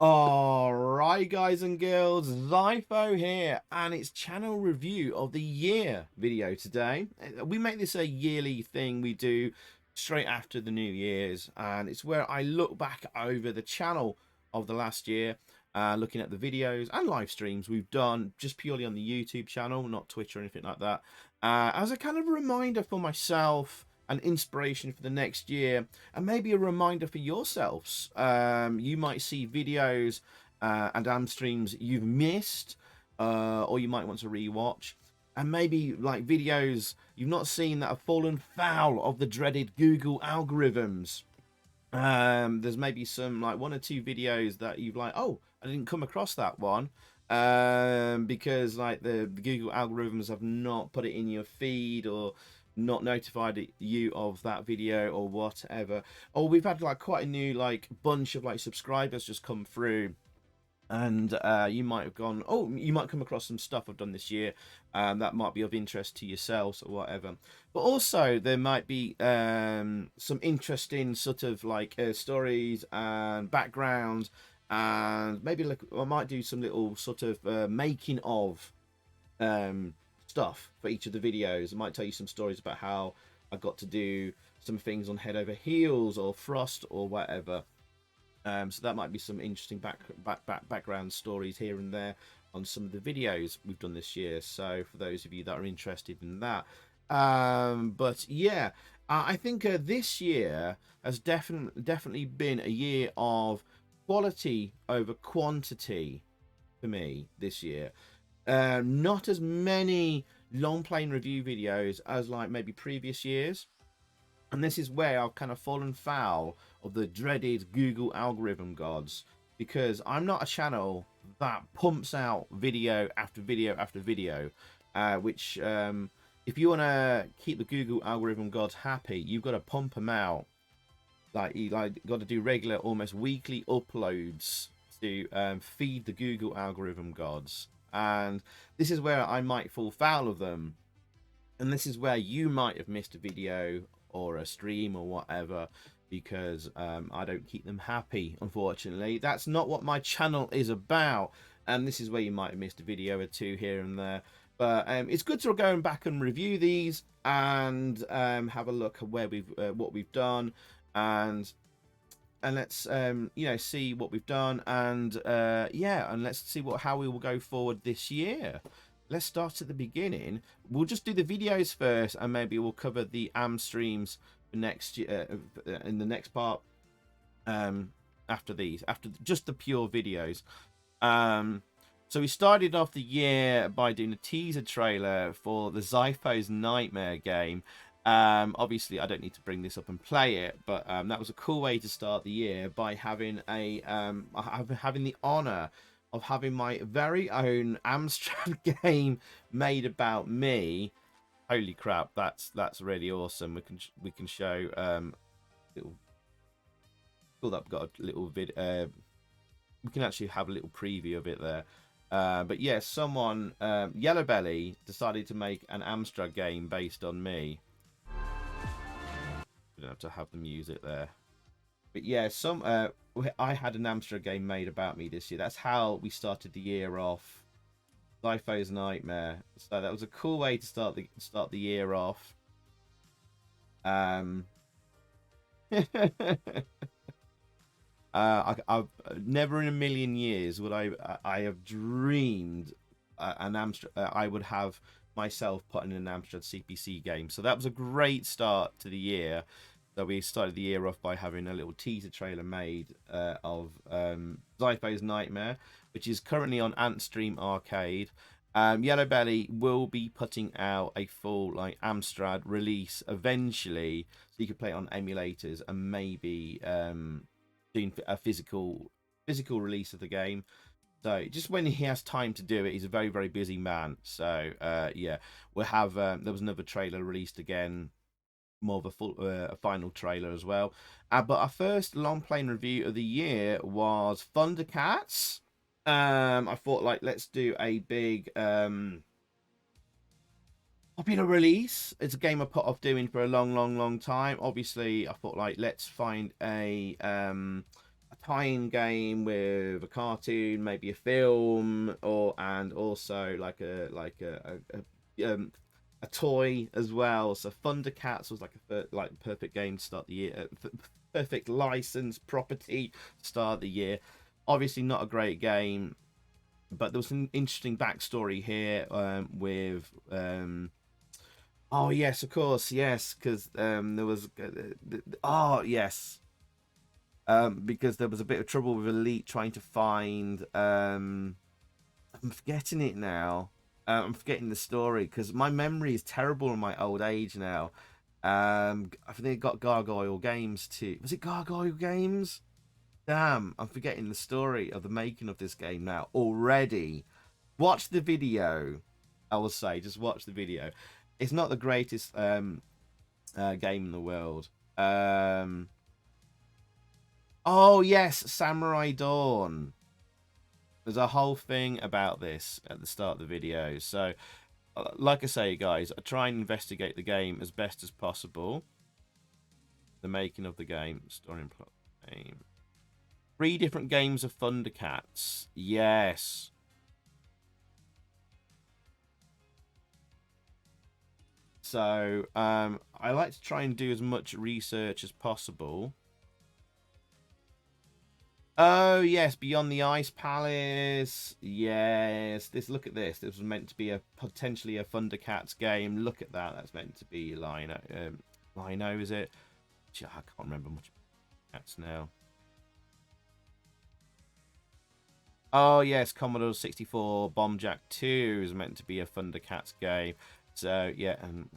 Alright guys and girls, Xyphoe here, and it's channel review of the year video today. We make this a yearly thing we do straight after the New Year's, and it's where I look back over the channel of the last year, looking at the videos and live streams we've done just purely on the YouTube channel, not Twitch or anything like that, as a kind of reminder for myself, an inspiration for the next year, and maybe a reminder for yourselves. You might see videos and Amstreams you've missed, or you might want to rewatch, and maybe like videos you've not seen that have fallen foul of the dreaded Google algorithms. There's maybe some like one or two videos that you've like, oh, I didn't come across that one, because like the Google algorithms have not put it in your feed, or not notified you of that video, or whatever. Or we've had like quite a new like bunch of like subscribers just come through, and you might have gone, oh, you might come across some stuff I've done this year that might be of interest to yourselves or whatever. But also there might be some interesting sort of like stories and background, and maybe like I might do some little sort of making of stuff for each of the videos. I might tell you some stories about how I got to do some things on Head Over Heels or Frost or whatever. So that might be some interesting background stories here and there on some of the videos we've done this year. So for those of you that are interested in that, but yeah, I think this year has definitely been a year of quality over quantity for me this year. Not as many long playing review videos as like maybe previous years, and this is where I've kind of fallen foul of the dreaded Google algorithm gods, because I'm not a channel that pumps out video after video after video, which if you want to keep the Google algorithm gods happy, you've got to pump them out. Like you got to do regular, almost weekly uploads to feed the Google algorithm gods. And this is where I might fall foul of them, and this is where you might have missed a video or a stream or whatever, because I don't keep them happy, unfortunately. That's not what my channel is about, and this is where you might have missed a video or two here and there. But it's good to go back and review these and have a look at where what we've done, and let's you know, see what we've done, and yeah, and let's see how we will go forward this year. Let's start at the beginning. We'll just do the videos first, and maybe we'll cover the Amstreams for next year, in the next part, after these, after just the pure videos. So we started off the year by doing a teaser trailer for the Xyphoe's Nightmare game. Obviously I don't need to bring this up and play it, but that was a cool way to start the year, by having a having the honor of having my very own Amstrad game made about me. Holy crap, that's really awesome. We can show little, cool, that we've got a little vid, we can actually have a little preview of it there. But yeah, someone, Yellow Belly, decided to make an Amstrad game based on me. We don't have to have the music there. But yeah, I had an Amstrad game made about me this year. That's how we started the year off. Xyphoe's Nightmare. So that was a cool way to start the year off. I've never in a million years would I have dreamed an Amstrad I would have myself put in an Amstrad CPC game. So that was a great start to the year. So we started the year off by having a little teaser trailer made of Xyphoe's Nightmare, which is currently on Antstream Arcade. Yellow Belly will be putting out a full like Amstrad release eventually, so you can play it on emulators, and maybe doing a physical release of the game. So just when he has time to do it, he's a very, very busy man. So yeah, we'll have there was another trailer released again, more of a full a final trailer as well. But our first long playing review of the year was Thundercats. I thought, like, let's do a big popular release. It's a game I put off doing for a long time. Obviously I thought, like, let's find a tie-in game with a cartoon, maybe a film, and also like a toy as well. So Thundercats was like a perfect game to start the year, perfect license property to start the year. Obviously not a great game, but there was an interesting backstory here with oh yes, of course, yes, because there was oh yes, because there was a bit of trouble with Elite trying to find I'm forgetting it now. I'm forgetting the story because my memory is terrible in my old age now. I think it got Gargoyle Games too. Was it Gargoyle Games? Damn, I'm forgetting the story of the making of this game now already. Watch the video. I will say, just watch the video. It's not the greatest game in the world. Oh yes, Samurai Dawn. There's a whole thing about this at the start of the video. So, like I say, guys, I try and investigate the game as best as possible. The making of the game, story and plot game. 3 different games of Thundercats. Yes. So, I like to try and do as much research as possible. Oh, yes, Beyond the Ice Palace. Yes, look at this. This was meant to be potentially a Thundercats game. Look at that. That's meant to be Lino. Lino, is it? I can't remember much about cats now. Oh, yes, Commodore 64 Bomb Jack 2 is meant to be a Thundercats game. So, yeah, and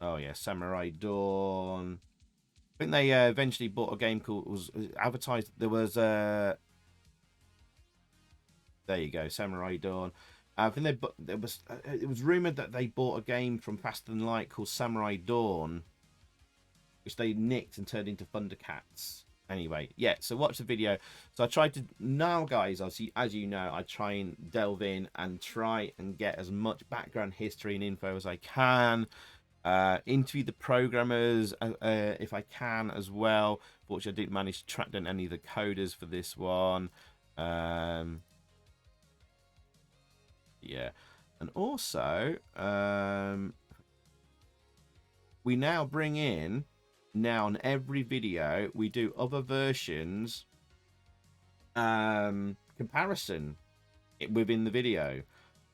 oh, yeah, Samurai Dawn. I think they eventually bought a game called, was advertised, there was there you go, Samurai Dawn. I think it was rumored that they bought a game from Faster Than Light called Samurai Dawn, which they nicked and turned into Thundercats. Anyway, yeah, so watch the video. So I tried to, now guys, as you know, I try and delve in and try and get as much background history and info as I can. Interview the programmers if I can as well. Fortunately, I didn't manage to track down any of the coders for this one. Yeah, and also we now bring in, now on every video we do other versions comparison within the video.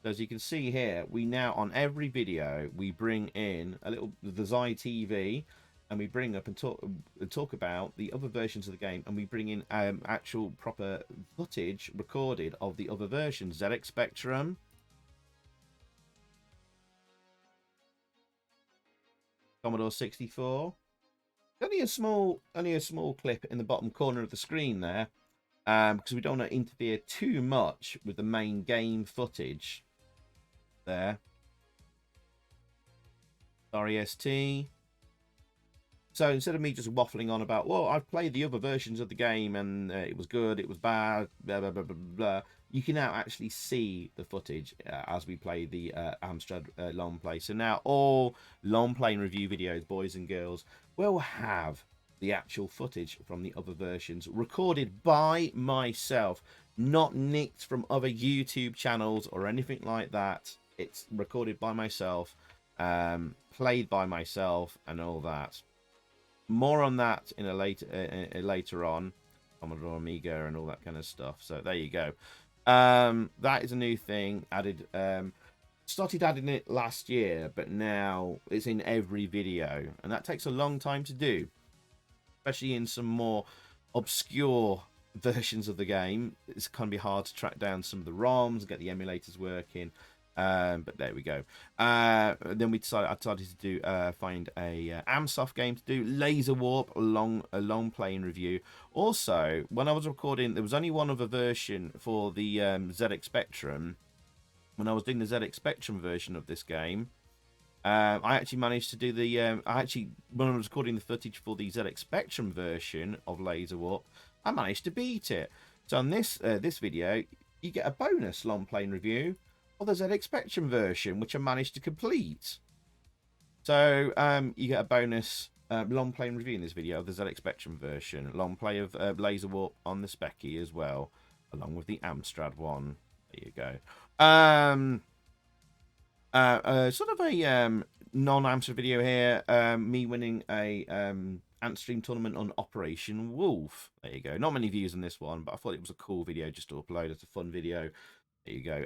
So as you can see here, we now on every video we bring in a little the Xy TV, and we bring up and talk about the other versions of the game, and we bring in actual proper footage recorded of the other versions. ZX Spectrum, Commodore 64. Only a small clip in the bottom corner of the screen there, because we don't want to interfere too much with the main game footage. There. REST. So instead of me just waffling on about, well, I've played the other versions of the game and it was good, it was bad, blah, blah, blah, blah, blah, you can now actually see the footage as we play the Amstraddler long play. So now all long playing review videos, boys and girls, will have the actual footage from the other versions recorded by myself, not nicked from other YouTube channels or anything like that. It's recorded by myself, played by myself, and all that. More on that in a later on, Commodore Amiga and all that kind of stuff. So there you go. That is a new thing added. Started adding it last year, but now it's in every video, and that takes a long time to do, especially in some more obscure versions of the game. It's going to be hard to track down some of the ROMs, get the emulators working. But there we go. Then I decided to do find a Amsoft game to do Laser Warp, a long playing review. Also, when I was recording, there was only one other version for the ZX Spectrum. When I was doing the ZX Spectrum version of this game, I actually managed to do the when I was recording the footage for the ZX Spectrum version of Laser Warp, I managed to beat it. So on this video, you get a bonus long playing review of the ZX Spectrum version, which I managed to complete. So you get a bonus long play and review in this video of the ZX Spectrum version, long play of Laser Warp on the Specky as well, along with the Amstrad one. There you go. Sort of a non-Amstrad video here. Me winning a Amstream tournament on Operation Wolf. There you go. Not many views on this one, but I thought it was a cool video just to upload. It's a fun video. There you go.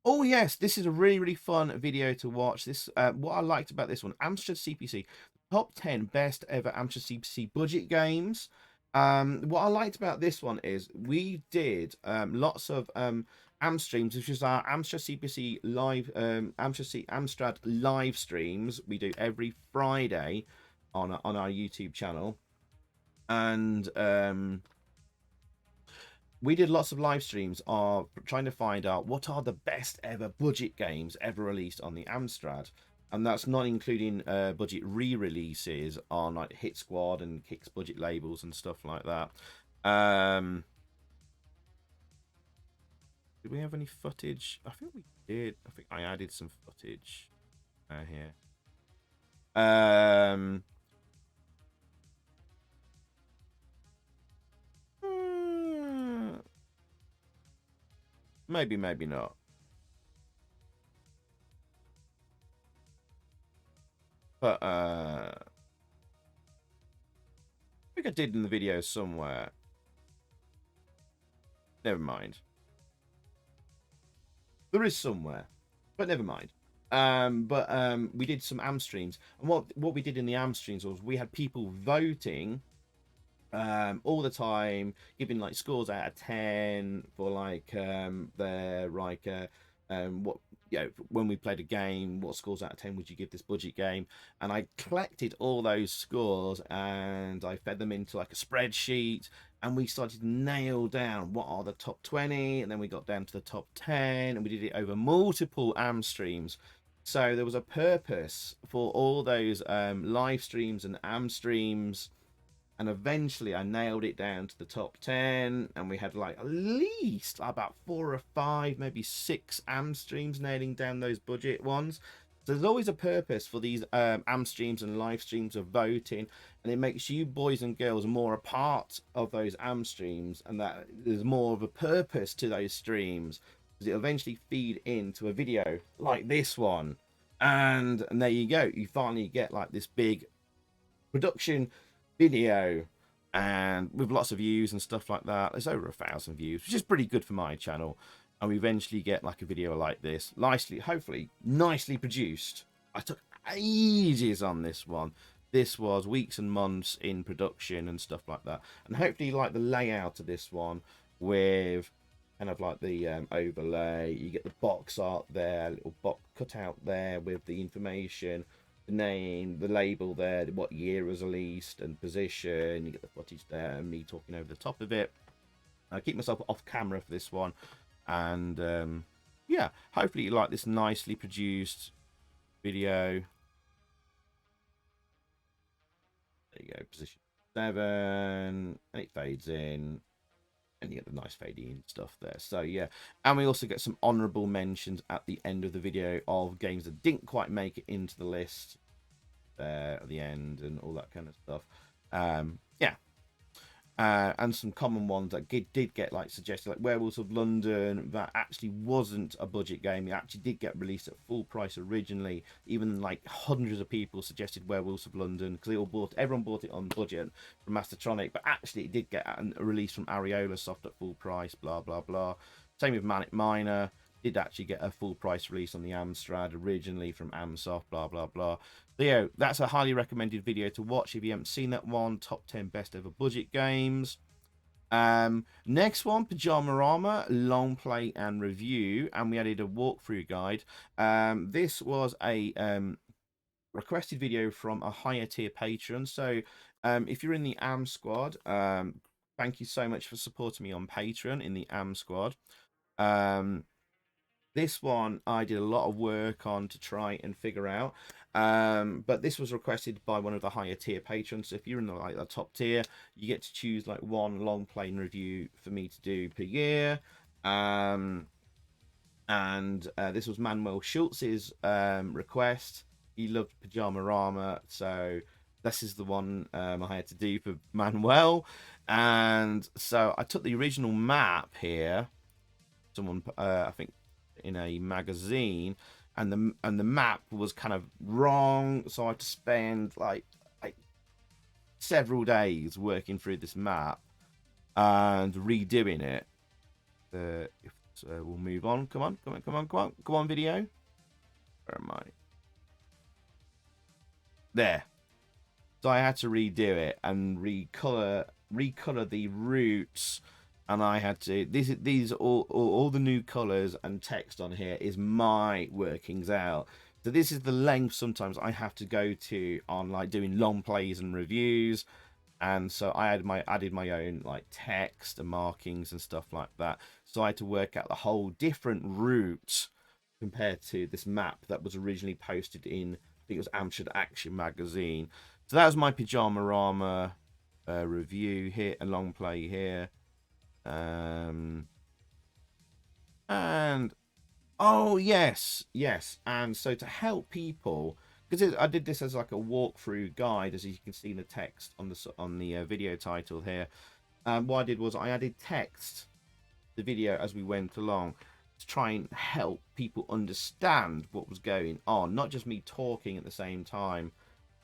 Oh yes, this is a really fun video to watch. This what I liked about this one, Amstrad CPC, top 10 best ever Amstrad CPC budget games. What I liked about this one is we did lots of Amstreams, which is our Amstrad CPC live Amstrad live streams. We do every Friday on our YouTube channel, and we did lots of live streams of trying to find out what are the best ever budget games ever released on the Amstrad. And that's not including budget re-releases on like Hit Squad and Kicks budget labels and stuff like that. Did we have any footage? I think we did. I think I added some footage here. Maybe, maybe not. But I think I did in the video somewhere. Never mind. There is somewhere, but never mind. We did some Amstreams, and what we did in the Amstreams was we had people voting all the time, giving like scores out of 10 for like their like what, you know, when we played a game, what scores out of 10 would you give this budget game? And I collected all those scores and I fed them into like a spreadsheet, and we started to nail down what are the top 20, and then we got down to the top 10, and we did it over multiple Amstreams. So there was a purpose for all those live streams and Amstreams, and eventually I nailed it down to the top 10, and we had like at least about 4 or 5, maybe 6 Amstreams nailing down those budget ones. So there's always a purpose for these Amstreams and live streams of voting, and it makes you boys and girls more a part of those Amstreams, and that there's more of a purpose to those streams, because it'll eventually feed into a video like this one, and there you go, you finally get like this big production video and with lots of views and stuff like that. There's over 1,000 views, which is pretty good for my channel, and we eventually get like a video like this, nicely, hopefully nicely produced. I took ages on this one. This was weeks and months in production and stuff like that, and hopefully like the layout of this one with kind of like the overlay. You get the box art there, little box cut out there with the information, the name, the label there, what year it was released, and position. You get the footage there and me talking over the top of it. I keep myself off camera for this one, and yeah, hopefully you like this nicely produced video. There you go, position 7, and it fades in, and you get the nice fading stuff there. So yeah, and we also get some honorable mentions at the end of the video of games that didn't quite make it into the list there at the end, and all that kind of stuff. Yeah, and some common ones that did get like suggested, like Werewolves of London, that actually wasn't a budget game. It actually did get released at full price originally. Even like hundreds of people suggested Werewolves of London, because everyone bought it on budget from Mastertronic, but actually it did get a release from Areola Soft at full price, blah blah blah. Same with Manic Miner, did actually get a full price release on the Amstrad originally from Amsoft, blah blah blah. So yeah, that's a highly recommended video to watch if you haven't seen that one. Top 10 best ever budget games. Next one, Pajamarama, long play and review, and we added a walkthrough guide. This was a requested video from a higher tier patron. So if you're in the Am squad, thank you so much for supporting me on Patreon in the Am squad. This one I did a lot of work on to try and figure out, but this was requested by one of the higher tier patrons. So if you're in the top tier, you get to choose like one long play and review for me to do per year. This was Manuel Schultz's request. He loved Pajamarama, so this is the one I had to do for Manuel. And so I took the original map here, someone I think in a magazine, and the map was kind of wrong, so I had to spend like several days working through this map and redoing it. We'll move on. Come on, video. Where am I? There. So I had to redo it and recolor the routes, and I had to these all the new colors and text on here is my workings out. So this is the length sometimes I have to go to on like doing long plays and reviews, and so I had added my own like text and markings and stuff like that. So I had to work out the whole different route compared to this map that was originally posted in, I think it was Amsterdam Action magazine. So that was my Pajamarama review here, a long play here. And oh yes, and so to help people, because I did this as like a walkthrough guide, as you can see in the text on the video title here. What I did was I added text to the video as we went along to try and help people understand what was going on, not just me talking at the same time,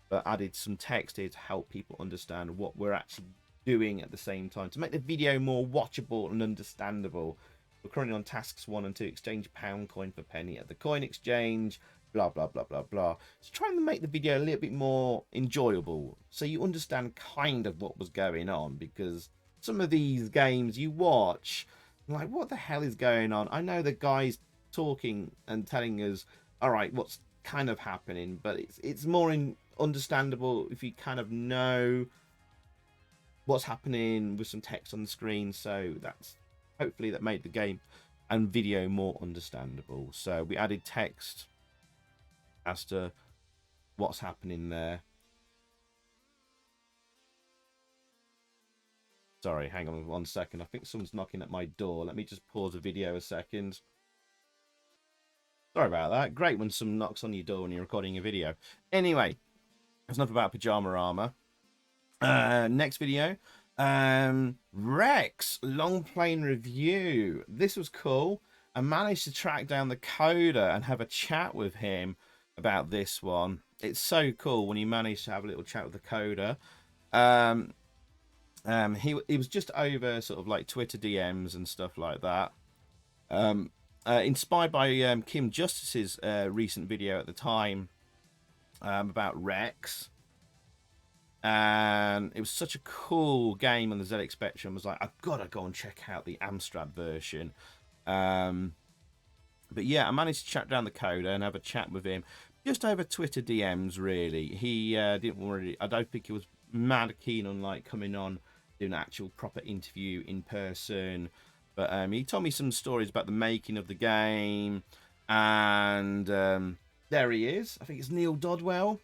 but added some text here to help people understand what we're actually doing at the same time, to make the video more watchable and understandable. We're currently on tasks 1 and 2, exchange pound coin for penny at the coin exchange, blah blah blah blah blah. So trying to make the video a little bit more enjoyable, so you understand kind of what was going on, because some of these games you watch, like, what the hell is going on? I know the guy's talking and telling us, all right, what's kind of happening, but it's more understandable if you kind of know what's happening with some text on the screen. So that's hopefully that made the game and video more understandable. So we added text as to what's happening there. Sorry, hang on 1 second. I think someone's knocking at my door. Let me just pause the video a second. Sorry about that. Great when someone knocks on your door when you're recording a video. Anyway, that's enough about Pajamarama. Next video, Rex long plane review. This was cool. I managed to track down the coder and have a chat with him about this one. It's so cool when you manage to have a little chat with the coder. He was just over sort of like Twitter DMs and stuff like that. Inspired by Kim Justice's recent video at the time about Rex. And it was such a cool game on the ZX Spectrum. I was like, I've got to go and check out the Amstrad version. But yeah, I managed to track down the coder and have a chat with him just over Twitter DMs. Really, he didn't really. I don't think he was mad keen on like coming on, doing an actual proper interview in person. But he told me some stories about the making of the game, and there he is. I think it's Neil Dodwell.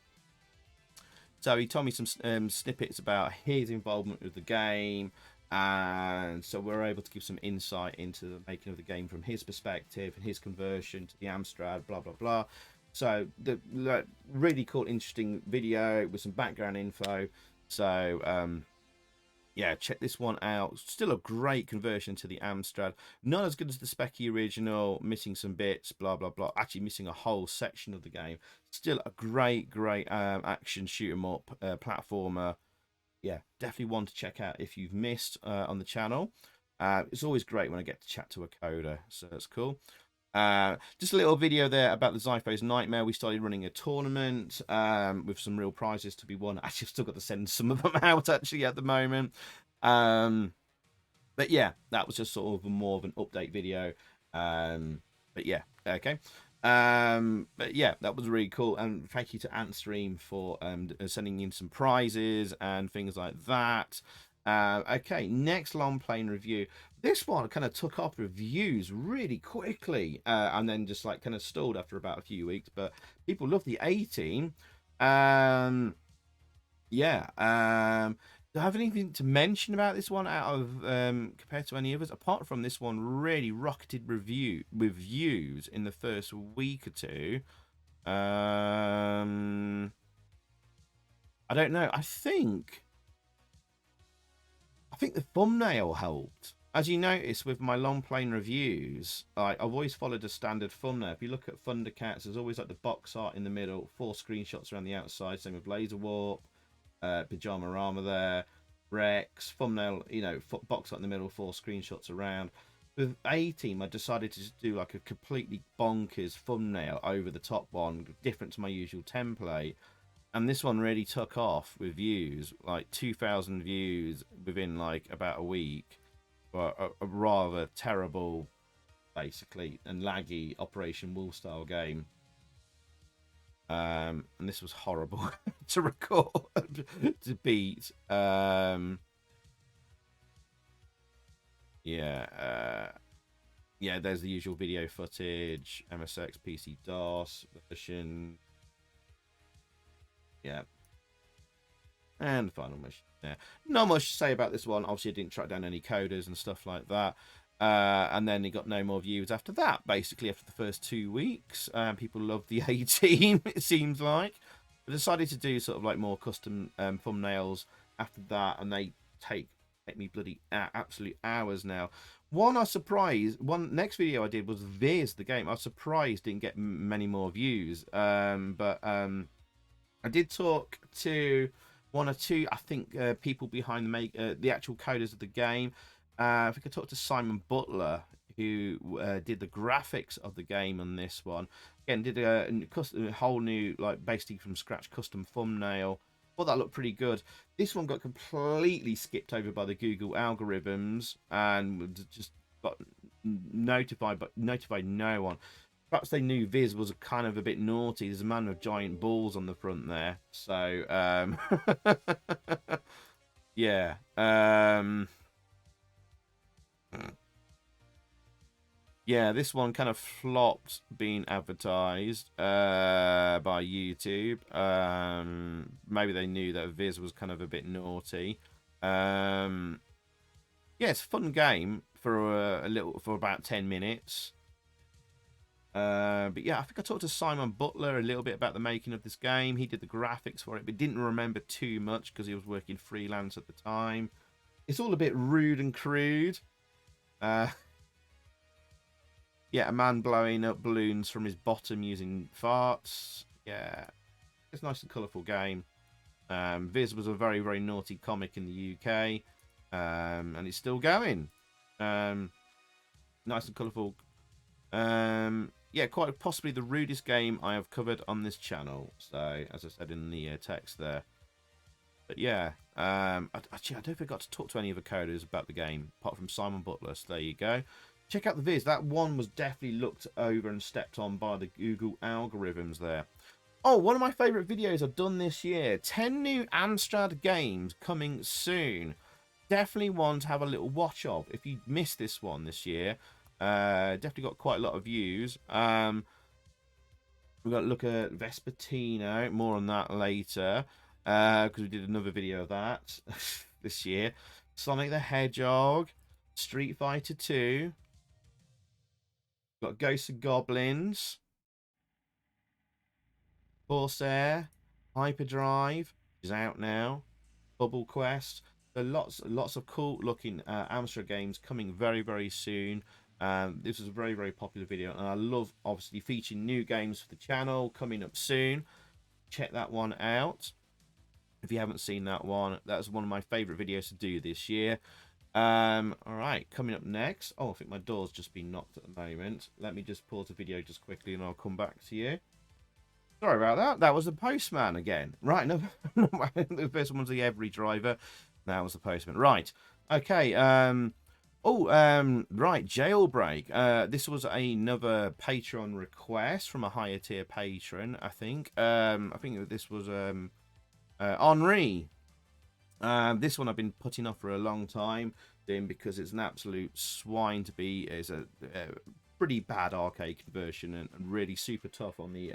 So he told me some snippets about his involvement with the game, and so we're able to give some insight into the making of the game from his perspective and his conversion to the Amstrad, blah blah blah. So the really cool, interesting video with some background info. So yeah, check this one out. Still a great conversion to the Amstrad. Not as good as the Specky original, missing some bits, blah, blah, blah. Actually missing a whole section of the game. Still a great action shoot-'em-up platformer. Yeah, definitely one to check out if you've missed on the channel. It's always great when I get to chat to a coder, so that's cool. Just a little video there about the Xyphoe's Nightmare. We started running a tournament with some real prizes to be won. Actually, I've still got to send some of them out actually at the moment. But yeah, that was just sort of more of an update video. But yeah, okay. But yeah, that was really cool. And thank you to Amstreams for sending in some prizes and things like that. Okay, next long plane review. This one kind of took off reviews really quickly, and then just like kind of stalled after about a few weeks. But people love the 18. Yeah. Do I have anything to mention about this one out of compared to any others? Apart from this one really rocketed reviews in the first week or two. I I don't know. I think the thumbnail helped. As you notice with my long plane reviews, I've always followed a standard thumbnail. If you look at Thundercats, there's always like the box art in the middle, 4 screenshots around the outside. Same with Laser Warp, Pajamarama there, Rex, thumbnail, you know, box art in the middle, 4 screenshots around. With A-Team, I decided to just do like a completely bonkers thumbnail over the top one, different to my usual template. And this one really took off with views, like 2,000 views within like about a week. A rather terrible, basically, and laggy Operation Wolf style game. And this was horrible to record, to beat. Yeah, there's the usual video footage, MSX, PC, DOS version. Yeah. And the final mission. Yeah. Not much to say about this one. Obviously, I didn't track down any coders and stuff like that. And then he got no more views after that, basically, after the first 2 weeks. People loved the A-Team, it seems like. I decided to do sort of like more custom thumbnails after that, and they take me bloody absolute hours now. One next video I did was Viz, the game. I was surprised didn't get many more views. But I did talk to 1 or 2, I think, people behind the actual coders of the game. I think I talked to Simon Butler, who did the graphics of the game on this one. Again, did a whole new, like, basically from scratch custom thumbnail. Thought that looked pretty good. This one got completely skipped over by the Google algorithms and just got notified, but notified no one. Perhaps they knew Viz was kind of a bit naughty. There's a man with giant balls on the front there. So, yeah. Yeah, this one kind of flopped being advertised by YouTube. Maybe they knew that Viz was kind of a bit naughty. Yeah, it's a fun game for for about 10 minutes. But yeah, I think I talked to Simon Butler a little bit about the making of this game. He did the graphics for it, but didn't remember too much because he was working freelance at the time. It's all a bit rude and crude. Yeah, a man blowing up balloons from his bottom using farts. Yeah, it's a nice and colourful game. Viz was a very, very naughty comic in the UK, and it's still going. Nice and colourful. Yeah, quite possibly the rudest game I have covered on this channel. So, as I said in the text there. But yeah, actually, I don't think I got to talk to any of the coders about the game, apart from Simon Butler. So there you go. Check out the Viz. That one was definitely looked over and stepped on by the Google algorithms there. Oh, one of my favourite videos I've done this year. 10 new Amstrad games coming soon. Definitely one to have a little watch of. If you missed this one this year, definitely got quite a lot of views. We've got to look at Vespertino. More on that later. Because we did another video of that this year. Sonic the Hedgehog. Street Fighter 2. Got Ghosts and Goblins, Corsair, Hyperdrive, which is out now, Bubble Quest. So lots of cool looking Amstrad games coming very, very soon. This was a very, very popular video, and I love obviously featuring new games for the channel coming up soon. Check that one out if you haven't seen that one. That's one of my favorite videos to do this year. All right, coming up next. Oh, I think my door's just been knocked at the moment. Let me just pause the video just quickly and I'll come back to you. Sorry about that. That was the postman again. Right, no, the first one was the every driver. That was the postman. Right. Okay. Right, Jailbreak. This was another Patreon request from a higher tier patron, I think. I think this was Henri. This one I've been putting off for a long time, because it's an absolute swine to be. It's a pretty bad arcade conversion and really super tough on the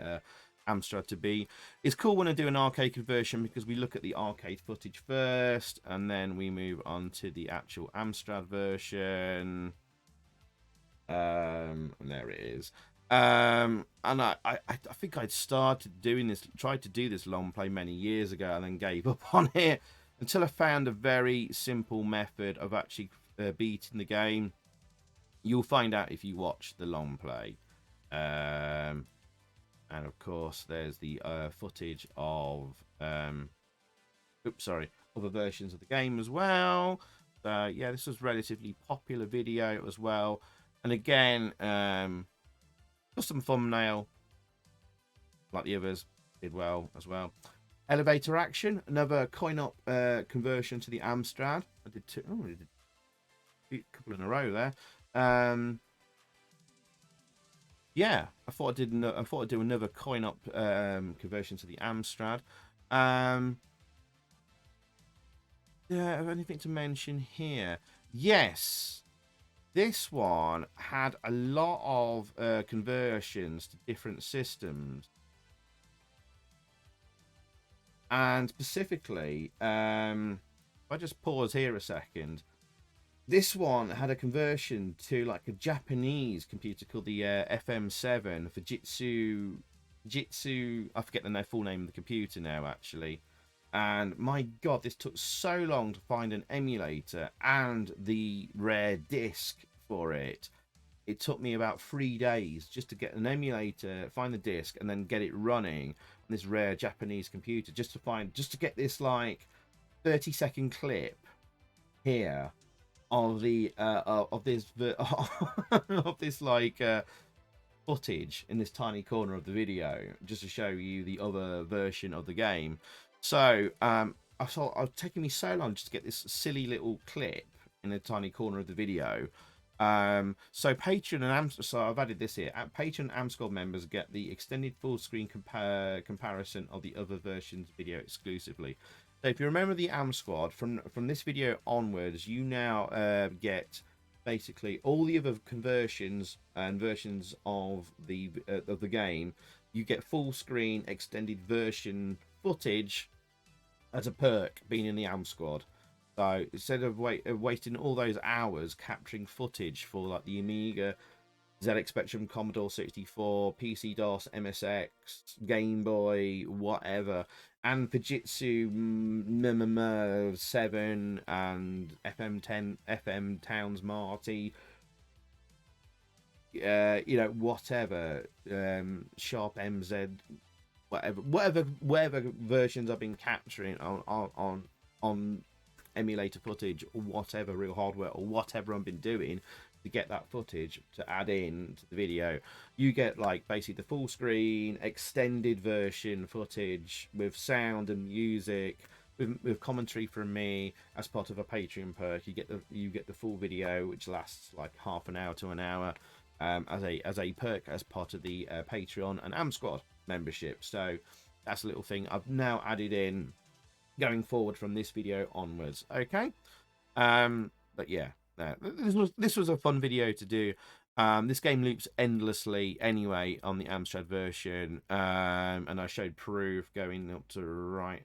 Amstrad to be. It's cool when I do an arcade conversion because we look at the arcade footage first and then we move on to the actual Amstrad version. And there it is. And I think I'd started doing this, tried to do this long play many years ago, and then gave up on it until I found a very simple method of actually beating the game. You'll find out if you watch the long play. And of course, there's the footage of other versions of the game as well. Yeah, this was a relatively popular video as well. And again, custom thumbnail, like the others, did well as well. Elevator action, another coin op conversion to the Amstrad. I did two. Oh, I did a couple in a row there. Yeah, I thought I'd do another coin op conversion to the Amstrad. Yeah, anything to mention here? Yes. This one had a lot of conversions to different systems. And specifically, if I just pause here a second, this one had a conversion to like a Japanese computer called the FM7 for Jitsu. I forget the full name of the computer now, actually. And my god, this took so long to find an emulator and the rare disc for it. It took me about 3 days just to get an emulator, find the disc, and then get it running on this rare Japanese computer, just to get this like 30-second clip here of the of this like footage in this tiny corner of the video, just to show you the other version of the game. So I thought it was taking me so long just to get this silly little clip in a tiny corner of the video. So Patreon and so I've added this here. At Patreon and Amsquad members get the extended full screen comparison of the other versions video exclusively. So if you remember the Amsquad from this video onwards, you now get basically all the other conversions and versions of the game. You get full screen extended version footage as a perk being in the Amsquad. So instead of wasting all those hours capturing footage for like the Amiga, ZX Spectrum, Commodore 64, PC DOS, MSX, Game Boy, whatever, and Fujitsu 7 and FM10, FM Towns Marty, whatever, Sharp MZ, whatever versions I've been capturing on emulator footage or whatever, real hardware or whatever I've been doing to get that footage to add in to the video. You get like basically the full screen extended version footage with sound and music, with commentary from me as part of a Patreon perk. You get the full video, which lasts like half an hour to an hour, as a perk as part of the Patreon and Amsquad membership. So that's a little thing I've now added in going forward from this video onwards. Okay, but yeah, this was a fun video to do. This game loops endlessly anyway on the Amstrad version, and I showed proof going up to right,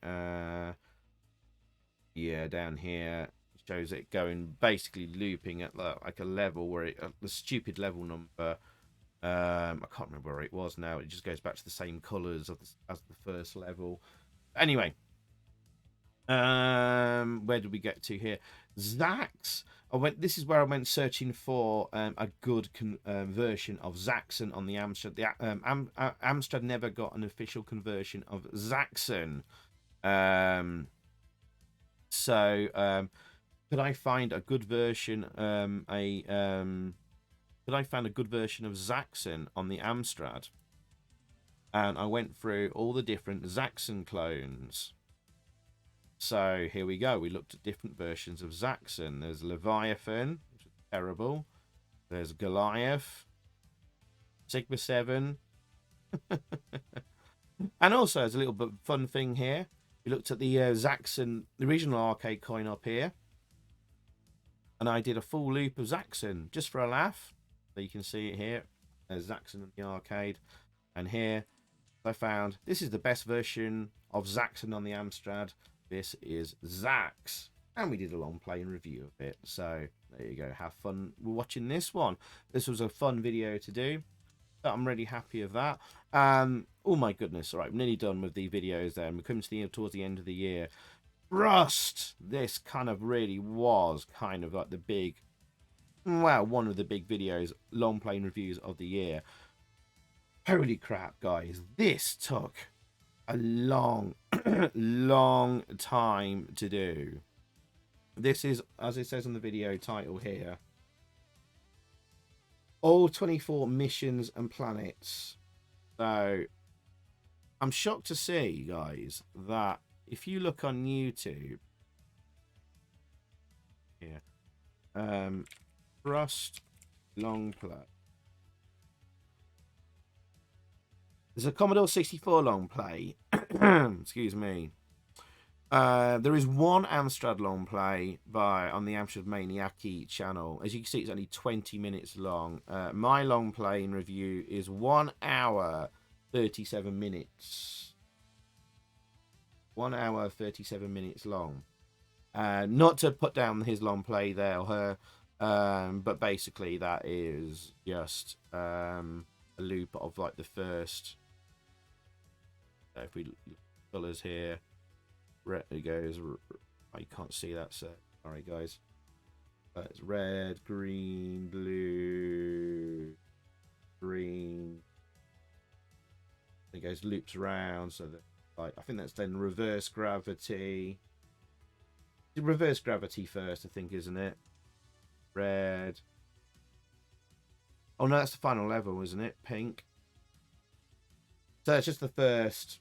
yeah, down here shows it going basically looping at like a level where the stupid level number. I can't remember where it was now. It just goes back to the same colours as the first level. Anyway, where did we get to here? Zax. This is where I went searching for a good version of Zaxxon on the Amstrad. The Amstrad never got an official conversion of Zaxxon. So could I find a good version? Could I find a good version of Zaxxon on the Amstrad? And I went through all the different Zaxxon clones. So here we go. We looked at different versions of Zaxxon. There's Leviathan, which is terrible. There's Goliath, Sigma 7. And also, there's a little bit fun thing here. We looked at the Zaxxon, the original arcade coin up here. And I did a full loop of Zaxxon just for a laugh. So you can see it here. There's Zaxxon in the arcade. And here I found this is the best version of Zaxxon on the Amstrad. This is Zax. And we did a long play and review of it. So there you go. Have fun watching this one. This was a fun video to do. I'm really happy of that. Oh my goodness! All right, I'm nearly done with the videos. Then we're coming to towards the end of the year. Rust. This kind of really was kind of like the big, well, one of the big videos, long playing reviews of the year. Holy crap, guys! This took a long, long time to do. This is, as it says on the video title here, all 24 missions and planets. So I'm shocked to see, guys, that if you look on YouTube here, Rust long play. There's a Commodore 64 long play. Excuse me. There is one Amstrad long play on the Amstrad Maniaci channel. As you can see, it's only 20 minutes long. My long play in review is 1 hour 37 minutes. 1 hour 37 minutes long. Not to put down his long play there or her, but basically that is just a loop of like the first. If we colours here. Red, it goes. I can't see that, so sorry, guys. It's red, green, blue, green. It goes loops around, so that like I think that's then reverse gravity. Reverse gravity first, I think, isn't it? Red. Oh no, that's the final level, isn't it? Pink. So it's just the first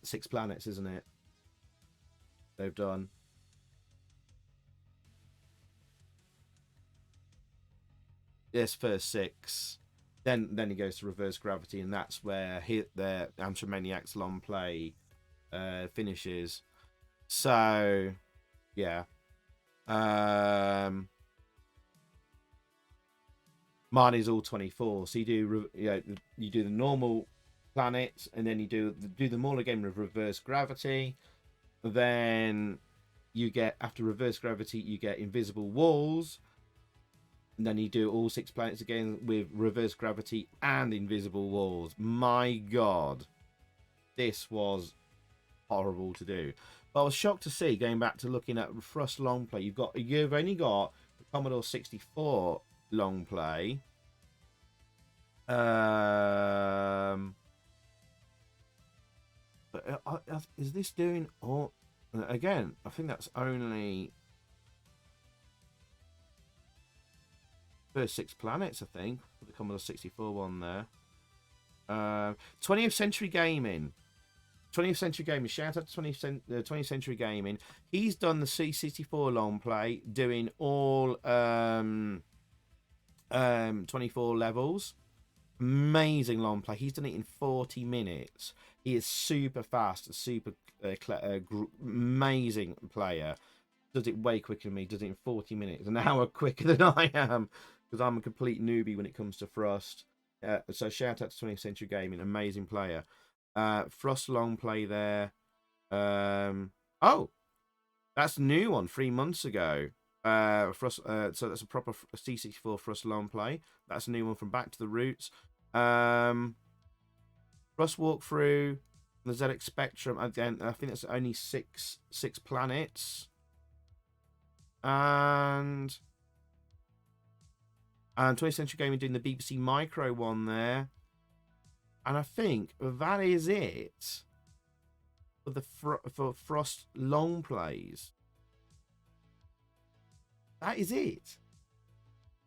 6 planets, isn't it? They've done. Yes, first 6. Then he goes to reverse gravity, and that's where their Amstrad Maniacs long play finishes. So yeah. Mine is all 24. So you do you do the normal planets, and then you do them all again with reverse gravity. Then you get, after reverse gravity, you get invisible walls, and then you do all 6 planets again with reverse gravity and invisible walls. My god, this was horrible to do. But I was shocked to see, going back to looking at Frost long play, you've only got the Commodore 64 long play. But is this doing all? Again, I think that's only first 6 planets, I think, for the Commodore 64 one there. 20th Century Gaming. 20th Century Gaming. Shout out to 20th Century Gaming. He's done the C64 long play, doing all 24 levels. Amazing long play. He's done it in 40 minutes. He is super fast, super amazing player. Does it way quicker than me. Does it in 40 minutes, an hour quicker than I am, because I'm a complete newbie when it comes to Frost. So shout out to 20th Century Gaming, amazing player. Frost long play there. Oh, that's a new one, 3 months ago. Frost. So that's a proper C64 Frost long play. That's a new one from Back to the Roots. Frost walkthrough, the ZX Spectrum. Again, I think that's only six planets. And 20th Century Gaming doing the BBC Micro one there. And I think that is it for the for Frost long plays. That is it.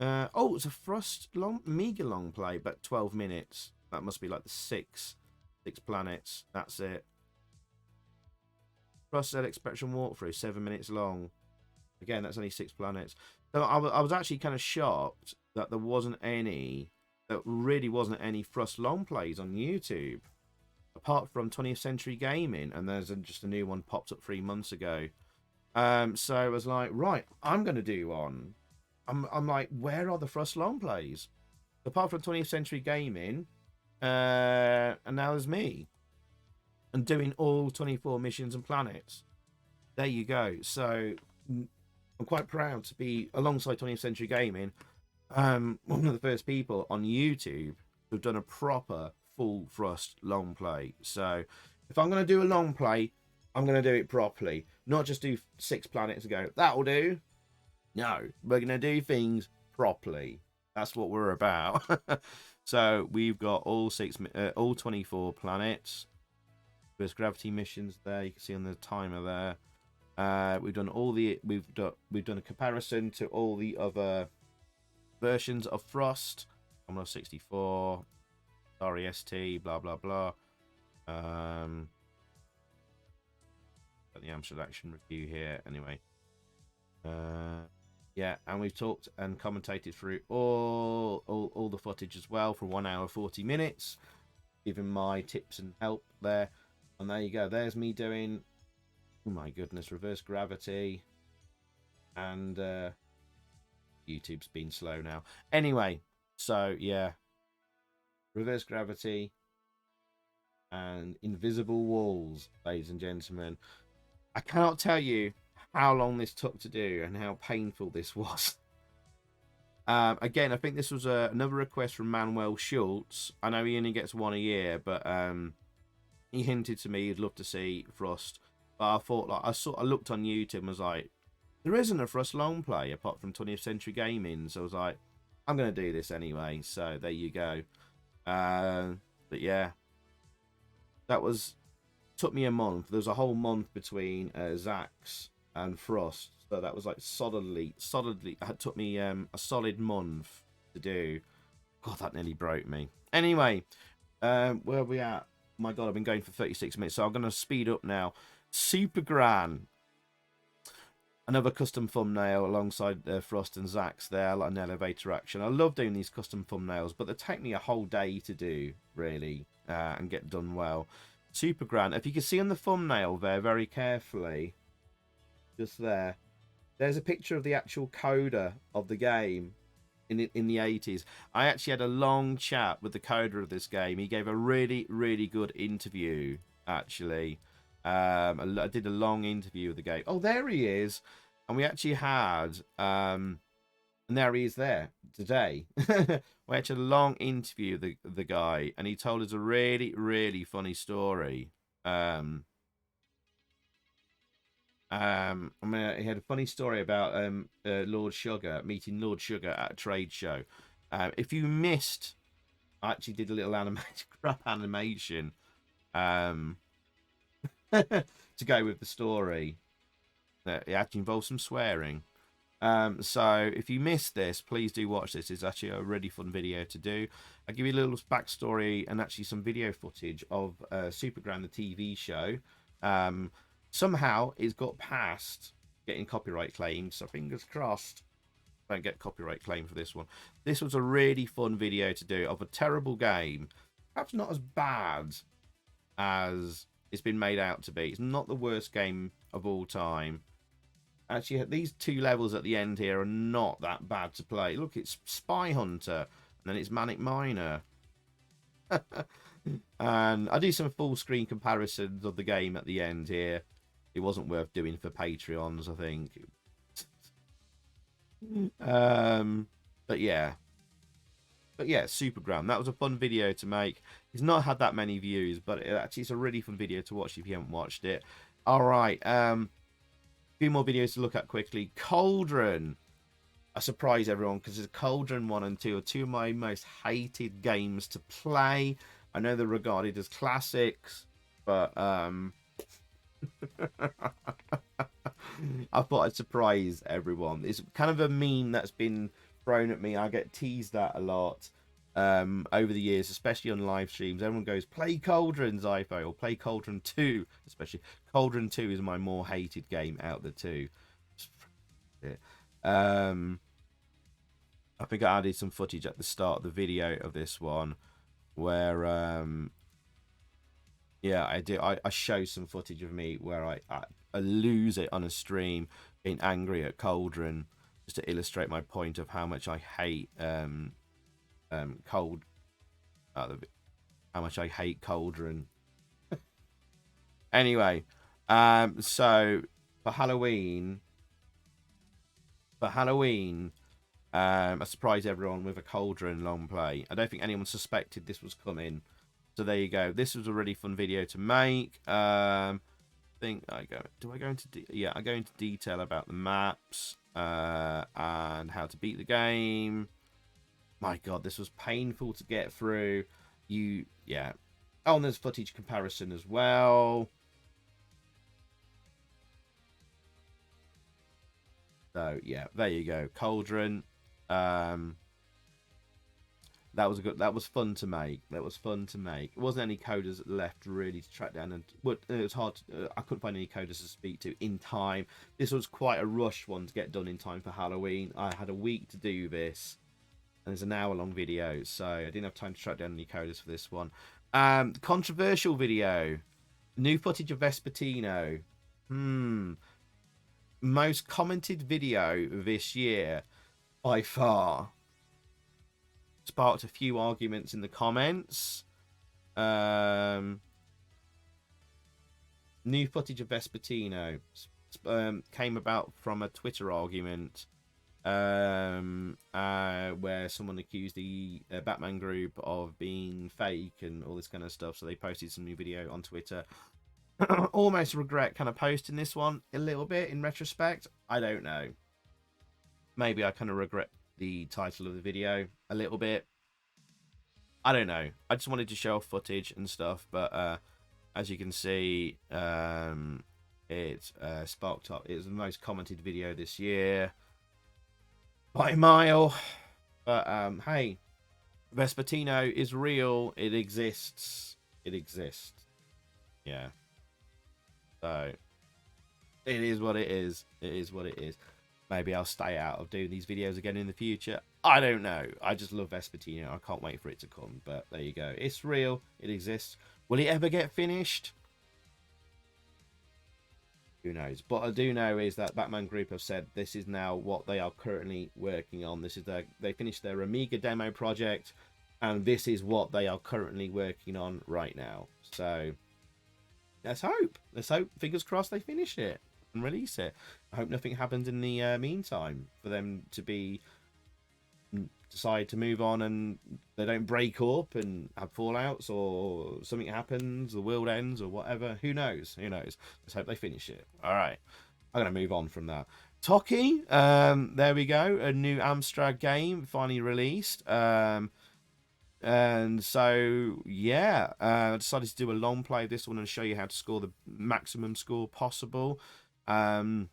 Oh, it's a Frost mega long play, but 12 minutes. That must be like the six planets. That's it. Frost ZX Spectrum walkthrough, 7 minutes long. Again, that's only 6 planets. So I was actually kind of shocked that there wasn't any. There really wasn't any Frost long plays on YouTube, apart from 20th Century Gaming, and there's just a new one popped up 3 months ago. So I was like, right, I'm going to do one. I'm like, where are the Frost long plays? Apart from 20th Century Gaming, and now there's me, and doing all 24 missions and planets. There you go. So I'm quite proud to be alongside 20th Century Gaming, one of the first people on YouTube we've done a proper full Frost long play. So if I'm going to do a long play, I'm going to do it properly. Not just do 6 planets and go, that'll do. No, we're going to do things properly. That's what we're about. So we've got all 24 planets. There's gravity missions there. You can see on the timer there. We've done we've done a comparison to all the other versions of Frost. Commodore 64, REST, blah blah blah. Got the Amstrad action review here. Anyway, yeah, and we've talked and commentated through all the footage as well for 1 hour 40 minutes, giving my tips and help there. And there you go. There's me doing, oh my goodness, reverse gravity. And YouTube's been slow now. Anyway, so yeah, reverse gravity and invisible walls, ladies and gentlemen. I cannot tell you how long this took to do and how painful this was. Again, I think this was another request from Manuel Schultz. I know he only gets 1 a year, but he hinted to me he'd love to see Frost. But I thought, like, I looked on YouTube and was like, there isn't a Frost long play apart from 20th Century Gaming. So I was like, I'm going to do this anyway. So there you go. But yeah, took me a month. There was a whole month between Zaxxon and Frost. So that was like solidly, it took me a solid month to do. God, that nearly broke me. Anyway, where are we at? My God, I've been going for 36 minutes, so I'm going to speed up now. Super Gran. Another custom thumbnail alongside Frost and Zaxxon there, like an elevator action. I love doing these custom thumbnails, but they take me a whole day to do, really, and get done well. Super Gran. If you can see on the thumbnail there very carefully, just there, there's a picture of the actual coder of the game in the 80s. I actually had a long chat with the coder of this game. He gave a really, really good interview, actually. I did a long interview with the game. Oh, there he is. And we actually had, and there he is there today. We actually had a long interview with the guy, and he told us a really, really funny story. He had a funny story about Lord Sugar, meeting Lord Sugar at a trade show. If you missed, I actually did a little crap animation to go with the story. It actually involves some swearing. So if you missed this, please do watch this. It's actually a really fun video to do. I'll give you a little backstory and actually some video footage of Super Gran, the TV show. Somehow it's got past getting copyright claimed, so fingers crossed I don't get copyright claim for this one. This was a really fun video to do of a terrible game. Perhaps not as bad as it's been made out to be. It's not the worst game of all time. Actually, these 2 levels at the end here are not that bad to play. Look, it's Spy Hunter, and then it's Manic Miner. And I do some full screen comparisons of the game at the end here. It wasn't worth doing for Patreons, I think. But yeah, Super Gran. That was a fun video to make. It's not had that many views, but it's a really fun video to watch if you haven't watched it. All right, a few more videos to look at quickly. Cauldron. I surprise everyone because it's Cauldron 1 and 2 are 2 of my most hated games to play. I know they're regarded as classics, but I thought I'd surprise everyone. It's kind of a meme that's been thrown at me. I get teased that a lot over the years, especially on live streams. Everyone goes, play Cauldron, Xyphoe, or play Cauldron 2, especially. Cauldron 2 is my more hated game out of the 2. I think I added some footage at the start of the video of this one where yeah, I show some footage of me where I lose it on a stream being angry at Cauldron, just to illustrate my point of how much I hate how much I hate Cauldron. Anyway, so for Halloween, I surprised everyone with a Cauldron long play. I don't think anyone suspected this was coming. So there you go. This was a really fun video to make. I think I go into I go into detail about the maps and how to beat the game. My God, this was painful to get through. Yeah. Oh, and there's footage comparison as well. So yeah, there you go. Cauldron. That was fun to make. That was fun to make. It wasn't any coders left really to track down, and but it was hard. I couldn't find any coders to speak to in time. This was quite a rush one to get done in time for Halloween. I had a week to do this, and it's an hour-long video, so I didn't have time to track down any coders for this one. Controversial video. New footage of Vespertino. Most commented video this year by far. Sparked a few arguments in the comments. New footage of Vespertino came about from a Twitter argument where someone accused the Batman group of being fake and all this kind of stuff. So they posted some new video on Twitter. Almost regret kind of posting this one a little bit in retrospect. I don't know. Maybe I kind of regret the title of the video a little bit. I don't know. I just wanted to show off footage and stuff, but as you can see, it sparked up. It was the most commented video this year by a mile. But hey, Vespertino is real. It exists. It exists. Yeah. So it is what it is. It is what it is. Maybe I'll stay out of doing these videos again in the future. I don't know. I just love Vespertino. I can't wait for it to come. But there you go. It's real. It exists. Will it ever get finished? Who knows? What I do know is that Batman Group have said this is now what they are currently working on. This is they finished their Amiga demo project, and this is what they are currently working on right now. So let's hope. Let's hope. Fingers crossed they finish it and release it. I hope nothing happens in the meantime for them to decide to move on and they don't break up and have fallouts or something happens, the world ends or whatever. Who knows? Who knows? Let's hope they finish it. All right. I'm going to move on from that. Toki, there we go. A new Amstrad game finally released. And so, yeah, I decided to do a long play of this one and show you how to score the maximum score possible. We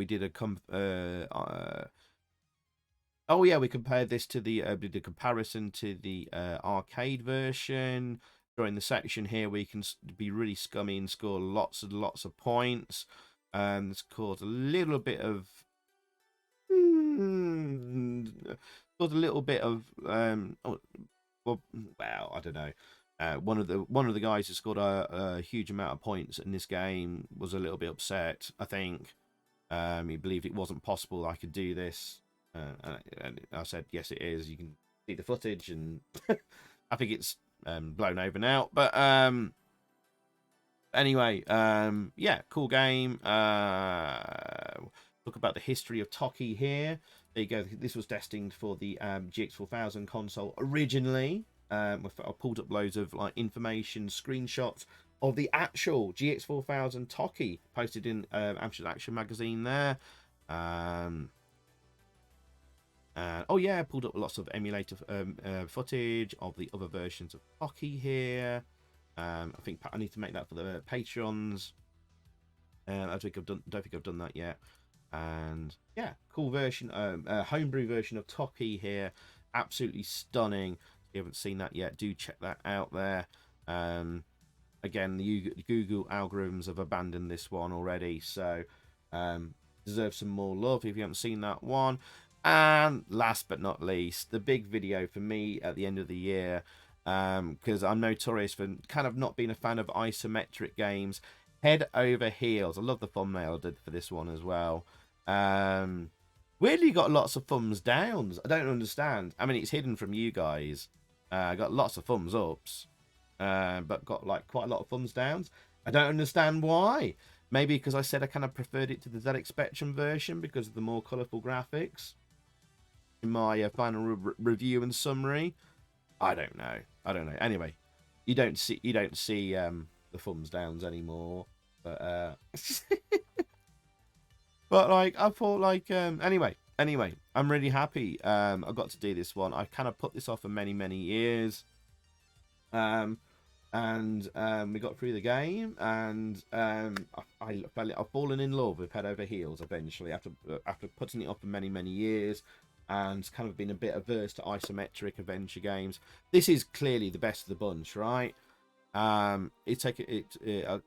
did we compared this to the did a comparison to the arcade version. During the section here, we can be really scummy and score lots and lots of points. It's caused a little bit of I don't know. One of the guys who scored a huge amount of points in this game was a little bit upset. I think he believed it wasn't possible I could do this. And I said, yes, it is. You can see the footage, and I think it's blown over now. But anyway, yeah, cool game. Talk about the history of Toki here. There you go. This was destined for the GX4000 console originally. I pulled up loads of information, screenshots of the actual GX4000 Toki posted in Amsterdam Action magazine there. Oh yeah, I pulled up lots of emulator footage of the other versions of Toki here. I think I need to make that for the Patreons. I don't think I've done that yet. And yeah, cool version, homebrew version of Toki here. Absolutely stunning. If you haven't seen that yet, do check that out there. Again, the Google algorithms have abandoned this one already, so deserves some more love if you haven't seen that one. And last but not least, the big video for me at the end of the year, because I'm notorious for kind of not being a fan of isometric games. Head Over Heels. I love the thumbnail I did for this one as well. Weirdly got lots of thumbs downs. I don't understand. I mean, it's hidden from you guys. Got lots of thumbs ups, but got quite a lot of thumbs downs. I don't understand why. Maybe because I said I kind of preferred it to the ZX Spectrum version because of the more colourful graphics. in my final review and summary. I don't know. Anyway, you don't see the thumbs downs anymore, but but like I thought, like anyway, I'm really happy. I got to do this one. I kind of put this off for many years. And we got through the game, and I've fallen in love with Head Over Heels eventually after putting it off for many years, and kind of been a bit averse to isometric adventure games. This is clearly the best of the bunch, right? It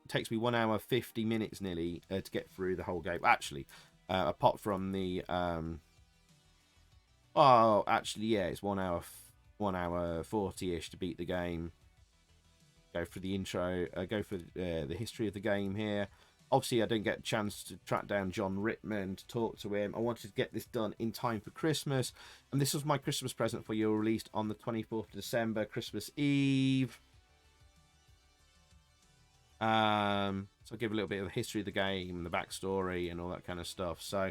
takes me 1 hour 50 minutes nearly to get through the whole game. Actually, apart from the oh, actually, yeah, it's 1 hour 40ish to beat the game. Go for the intro, go for the history of the game here. Obviously, I didn't get a chance to track down John Rittman to talk to him. I wanted to get this done in time for Christmas, and this was my Christmas present for you, released on the 24th of December, Christmas Eve. So I'll give a little bit of the history of the game, the backstory, and all that kind of stuff. So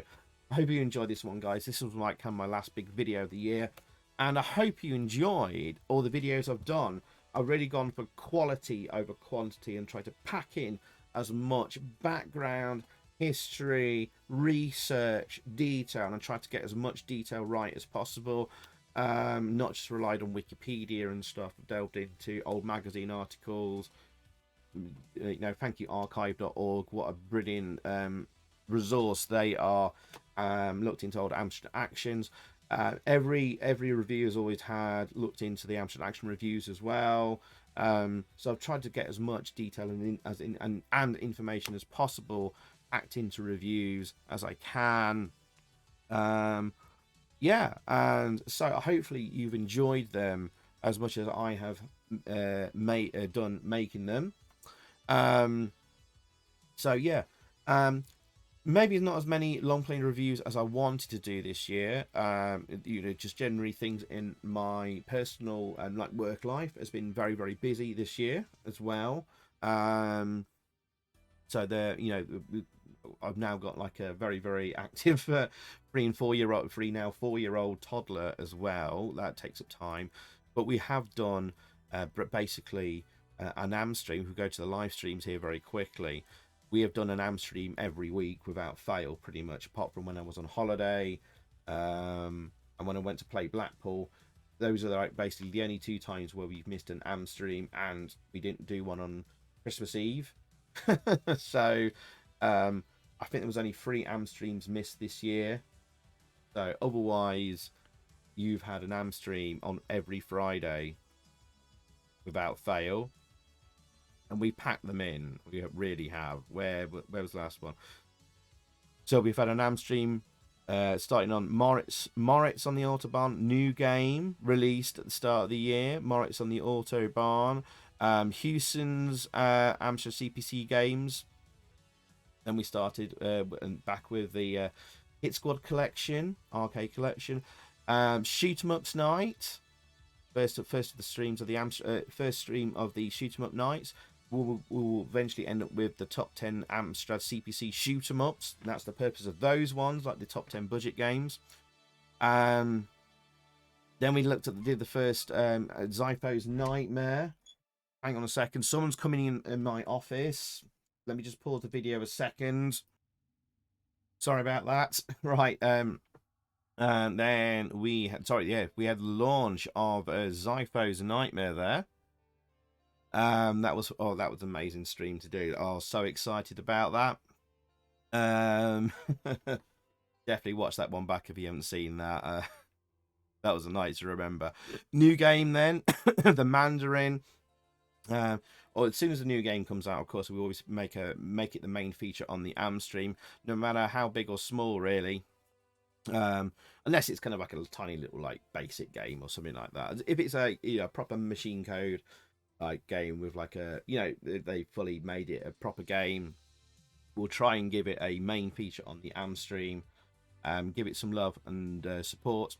I hope you enjoyed this one, guys. This was like kind of my last big video of the year, and I hope you enjoyed all the videos I've done. I've really gone for quality over quantity and tried to pack in as much background, history, research, detail, and tried to get as much detail right as possible. Not just relied on Wikipedia and stuff. I've delved into old magazine articles. You know, thank you archive.org. What a brilliant resource they are. Looked into old Amstrad actions. Every review has always looked into the Amstrad action reviews as well. So I've tried to get as much detail and information as possible packed into reviews as I can. Yeah, and so hopefully you've enjoyed them as much as I have done making them. So yeah, maybe not as many long playing reviews as I wanted to do this year. You know, just generally things in my personal and like work life has been very busy this year as well. So you know, I've now got like a very active 3 and 4 year old, 4-year-old toddler as well. That takes up time, but we have done basically an Amstream. If we go to the live streams here very quickly, we have done an Amstream every week without fail, pretty much, apart from when I was on holiday and when I went to play Blackpool. Those are like basically the only 2 times where we've missed an Amstream, and we didn't do one on Christmas Eve. So I think there was only 3 Amstreams missed this year. So otherwise, you've had an Amstream on every Friday without fail. And we packed them in. We really have. Where was the last one? So we've had an Amstream starting on Moritz on the Autobahn. New game released at the start of the year. Moritz on the Autobahn. Hewson's Amstrad CPC games. Then we started back with the Hit Squad collection, arcade collection. Shoot 'em Ups night. First of the streams of the first stream of the Shoot 'em Up nights. We'll eventually end up with the top 10 Amstrad CPC shoot 'em ups. That's the purpose of those ones, like the top 10 budget games. Then we did the first Xyphoe's Nightmare. Hang on a second, someone's coming in my office. Let me just pause the video a second. Sorry about that. Right. And then we had the launch of Xyphoe's Nightmare there. That was an amazing stream to do. I was so excited about that. Definitely watch that one back if you haven't seen that. That was a night to remember. New game then, the Mandarin. Or as soon as a new game comes out, of course, we always make it the main feature on the Amstream, no matter how big or small, really. Unless it's kind of like a tiny little like basic game or something like that. If it's a proper machine code like game with like a they fully made it a proper game, we'll try and give it a main feature on the Amstream, give it some love and support.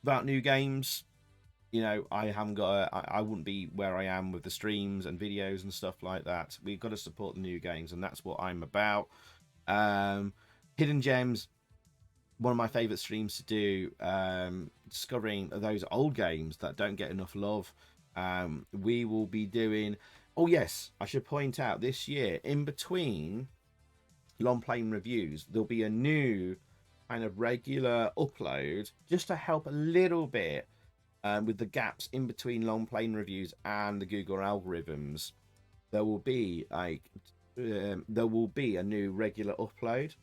Without new games, I haven't got I wouldn't be where I am with the streams and videos and stuff like that. We've got to support the new games, and that's what I'm about. Hidden gems, one of my favorite streams to do, discovering those old games that don't get enough love. We will be doing, oh yes, I should point out, this year, in between long playing reviews, there'll be a new kind of regular upload just to help a little bit with the gaps in between long playing reviews and the Google algorithms. There will be a new regular upload,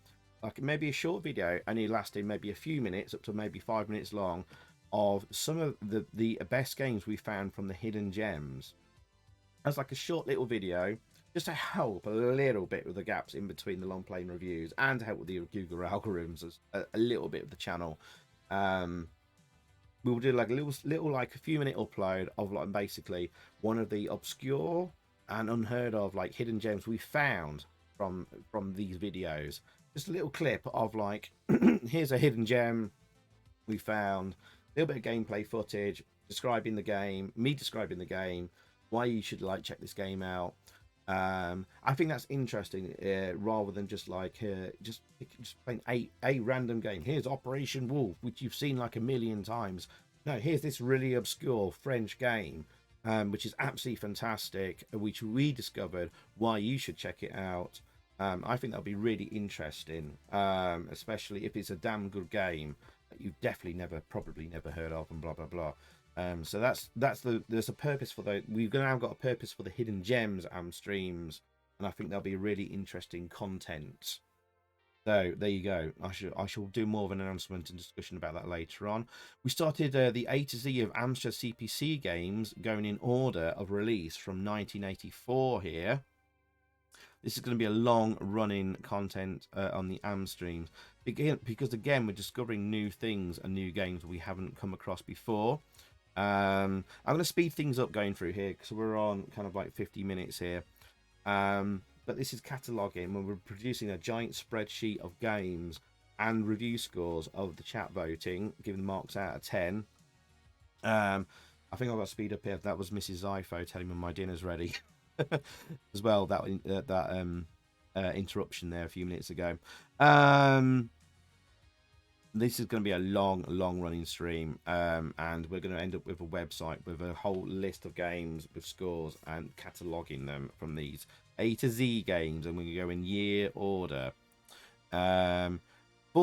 like maybe a short video only lasting maybe a few minutes, up to maybe 5 minutes long, of some of the best games we found from the hidden gems, as like a short little video, just to help a little bit with the gaps in between the long playing reviews and to help with the Google algorithms as a little bit of the channel. We'll do like a little like a few minute upload of like basically one of the obscure and unheard of like hidden gems we found from these videos. Just a little clip of like here's a hidden gem we found, a little bit of gameplay footage describing the game, me describing the game, why you should like check this game out. I think that's interesting, rather than just like just playing a random game. Here's Operation Wolf, which you've seen like a million times. No, here's this really obscure French game, which is absolutely fantastic, which we discovered, why you should check it out. I think that'll be really interesting, especially if it's a damn good game that you've definitely probably never heard of, and blah blah blah. So there's a purpose for those. We've now got a purpose for the hidden gems Amstreams, and I think that'll be really interesting content. So there you go. I shall do more of an announcement and discussion about that later on. We started the A to Z of Amstrad CPC games going in order of release from 1984 here. This is going to be a long running content on the Amstreams, because again we're discovering new things and new games we haven't come across before. I'm going to speed things up going through here because we're on kind of like 50 minutes here. But this is cataloguing when we're producing a giant spreadsheet of games and review scores of the chat voting, giving marks out of 10. I think I've got to speed up here. That was Mrs. Xyphoe telling me my dinner's ready as well. That interruption there a few minutes ago. This is going to be a long running stream, and we're going to end up with a website with a whole list of games with scores and cataloguing them from these A to Z games, and we're going to go in year order. 4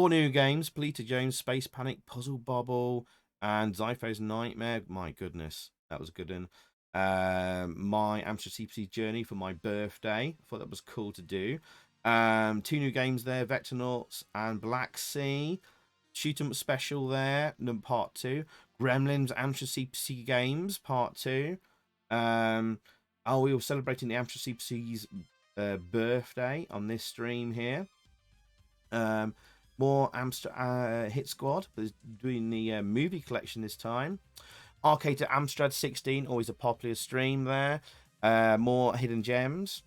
new games: Polita Jones, Space Panic, Puzzle Bobble, and Xyphoe's Nightmare. My goodness, that was a good one. My Amstrad CPC journey for my birthday. I thought that was cool to do. 2 new games there: Vectornauts and Black Sea. Shoot 'em Up special there, part 2. Gremlins Amstrad CPC games, part 2. We were celebrating the Amstrad CPC's birthday on this stream here. More Amstrad Hit Squad, doing the movie collection this time. Arcade to Amstrad 16, always a popular stream there. More hidden gems.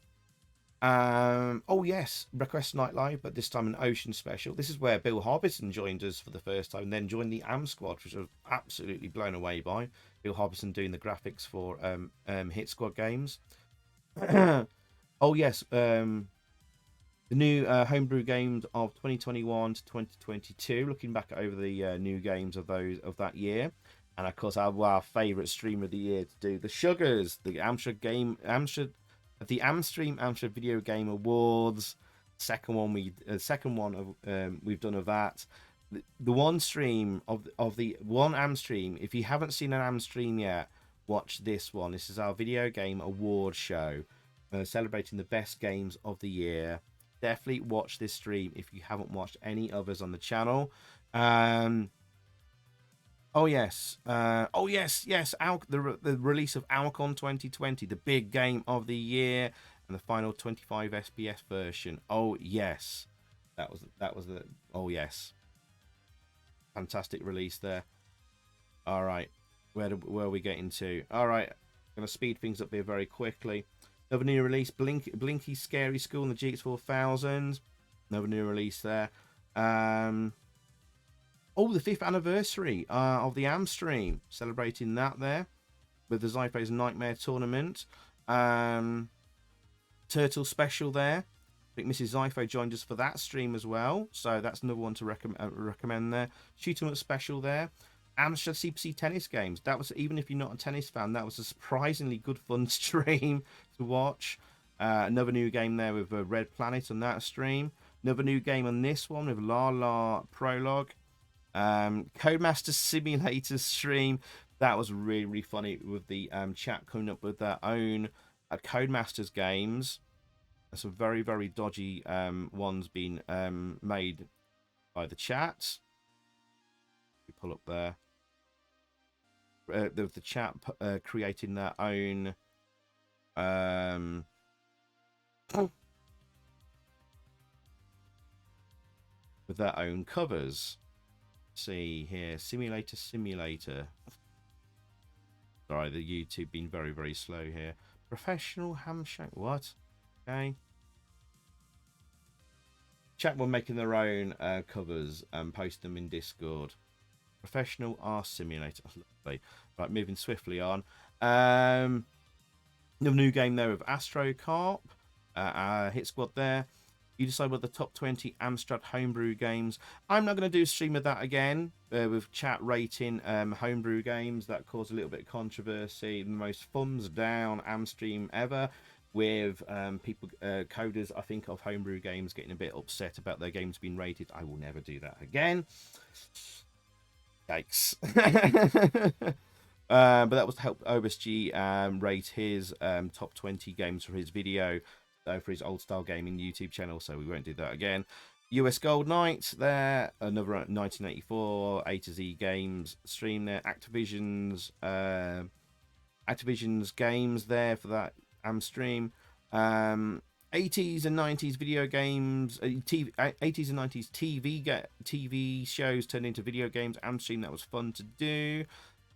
Oh yes, Request Night Live, but this time an Ocean special. This is where Bill Harbison joined us for the first time, and then joined the Am Squad, which I was absolutely blown away by. Bill Harbison doing the graphics for Hit Squad games. Oh yes, the new homebrew games of 2021 to 2022. Looking back over the new games of that year, and of course our favourite stream of the year to do, the Sugars, the Amstream Amstrad Video Game Awards. Second one we've done of that. The one stream of the one Amstream. If you haven't seen an Amstream yet, watch this one. This is our video game award show, celebrating the best games of the year. Definitely watch this stream if you haven't watched any others on the channel. Oh yes, the release of Alcon 2020, the big game of the year, and the final 25 FPS version. Oh yes, that was the oh yes, fantastic release there. All right, where are we getting to? All right, I'm gonna speed things up here very quickly. Another new release, Blinky Scary School in the GX4000. Another new release there. Oh, the 5th anniversary of the Amstream, celebrating that there with the Xyphoe's Nightmare tournament. Turtle special there. I think Mrs. Xyphoe joined us for that stream as well, so that's another one to recommend there. Shoot 'em up special there. Amstrad CPC tennis games. That was, even if you're not a tennis fan, that was a surprisingly good fun stream to watch. Another new game there with Red Planet on that stream. Another new game on this one with La La Prologue. Codemaster Simulator stream. That was really, really funny with the chat coming up with their own Codemasters games. Some very, very dodgy ones being made by the chat. We pull up there. The chat creating their own with their own covers. Let's see here, simulator. Sorry, the YouTube being very, very slow here. Professional Hamshank. What? Okay. Chat were making their own covers and post them in Discord. Professional R Simulator. Lovely. Right, moving swiftly on. The new game there with Astrocarp. Hit squad there. You decide what the top 20 Amstrad homebrew games. I'm not going to do a stream of that again with chat rating homebrew games. That caused a little bit of controversy. The most thumbs down Amstream ever, with people, coders, I think, of homebrew games getting a bit upset about their games being rated. I will never do that again. Yikes. But that was to help OSG rate his top 20 games for his video. For his old style gaming YouTube channel, so we won't do that again. US Gold Knight there, another 1984 A to Z games stream there. Activision's games there for that stream. 80s and 90s video games, 80s and 90s TV shows turned into video games. Stream, that was fun to do.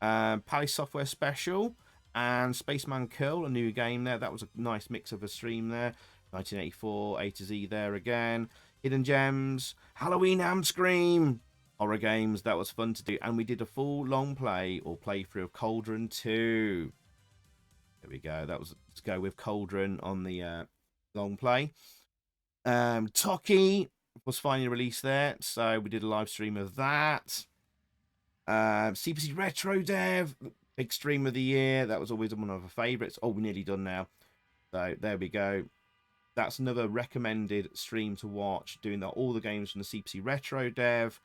Palace Software Special. And Spaceman Curl, a new game there. That was a nice mix of a stream there. 1984, A to Z there again. Hidden Gems, Halloween Amstream, horror games. That was fun to do. And we did a full long play or playthrough of Cauldron 2. There we go. That was, let's go with Cauldron on the long play. Toki was finally released there, so we did a live stream of that. CPC Retro Dev, big stream of the year. That was always one of our favourites. Oh, we're nearly done now. So there we go. That's another recommended stream to watch, doing all the games from the CPC Retro Dev.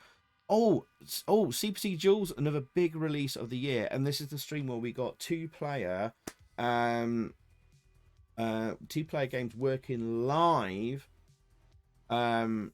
Oh, CPC Jules, another big release of the year. And this is the stream where we got two-player games working live over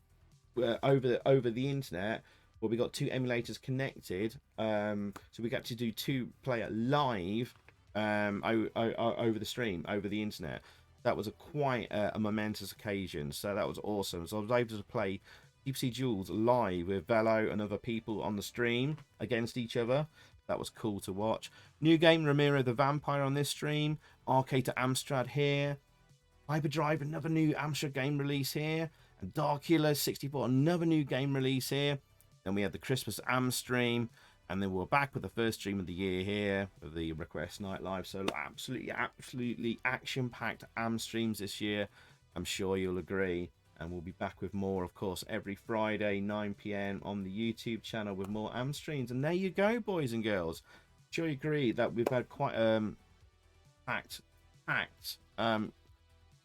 the internet. Well, we got two emulators connected, so we got to do two-player live over the stream, over the internet. That was quite a momentous occasion, so that was awesome. So I was able to play CPC Duels live with Velo and other people on the stream against each other. That was cool to watch. New game, Ramiro the Vampire on this stream. Arcade to Amstrad here. Hyperdrive, another new Amstrad game release here. And Darkula 64, another new game release here. Then we had the Christmas stream, and then we're back with the first stream of the year here with the Request Night Live. So absolutely action-packed streams this year. I'm sure you'll agree. And we'll be back with more, of course, every Friday, 9 PM on the YouTube channel with more streams. And there you go, boys and girls. I'm sure you agree that we've had quite packed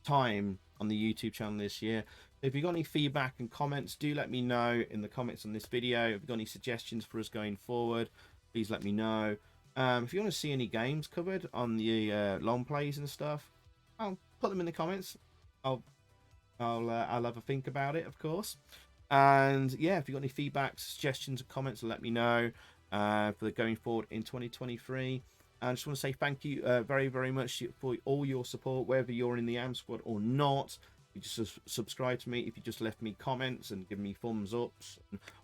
time on the YouTube channel this year. If you've got any feedback and comments, do let me know in the comments on this video. If you've got any suggestions for us going forward, please let me know. If you want to see any games covered on the long plays and stuff, I'll put them in the comments. I'll have a think about it, of course. And yeah, if you've got any feedback, suggestions, and comments, let me know for the going forward in 2023. And I just want to say thank you very, very much for all your support, whether you're in the Am Squad or not. You just subscribe to me, if you just left me comments and give me thumbs ups,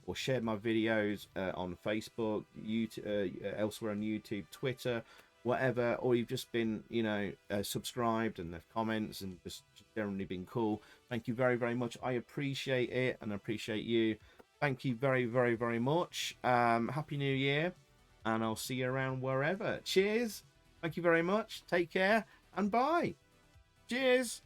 or shared my videos on Facebook, YouTube, elsewhere on YouTube, Twitter, whatever, or you've just been, subscribed and left comments and just generally been cool. Thank you very, very much. I appreciate it, and I appreciate you. Thank you very, very, very much. Happy New Year, and I'll see you around wherever. Cheers. Thank you very much. Take care, and bye. Cheers.